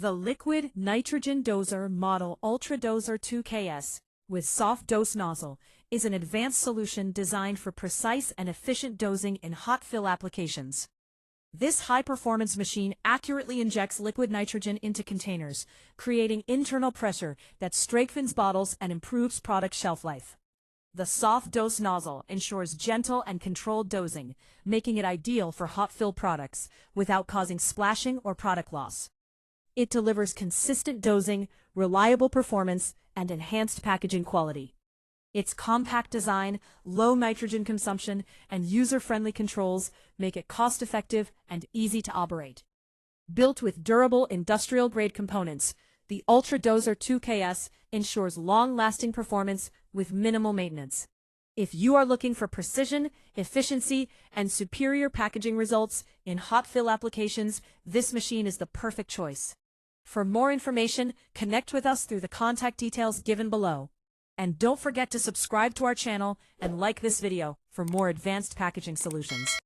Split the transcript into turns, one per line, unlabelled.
The liquid nitrogen doser model Ultra Doser 2KS with soft dose nozzle is an advanced solution designed for precise and efficient dosing in hot fill applications. This high-performance machine accurately injects liquid nitrogen into containers, creating internal pressure that strengthens bottles and improves product shelf life. The soft dose nozzle ensures gentle and controlled dosing, making it ideal for hot fill products without causing splashing or product loss. It delivers consistent dosing, reliable performance, and enhanced packaging quality. Its compact design, low nitrogen consumption, and user-friendly controls make it cost-effective and easy to operate. Built with durable industrial-grade components, the Ultra Doser 2KS ensures long-lasting performance with minimal maintenance. If you are looking for precision, efficiency, and superior packaging results in hot fill applications, this machine is the perfect choice. For more information, connect with us through the contact details given below. And don't forget to subscribe to our channel and like this video for more advanced packaging solutions.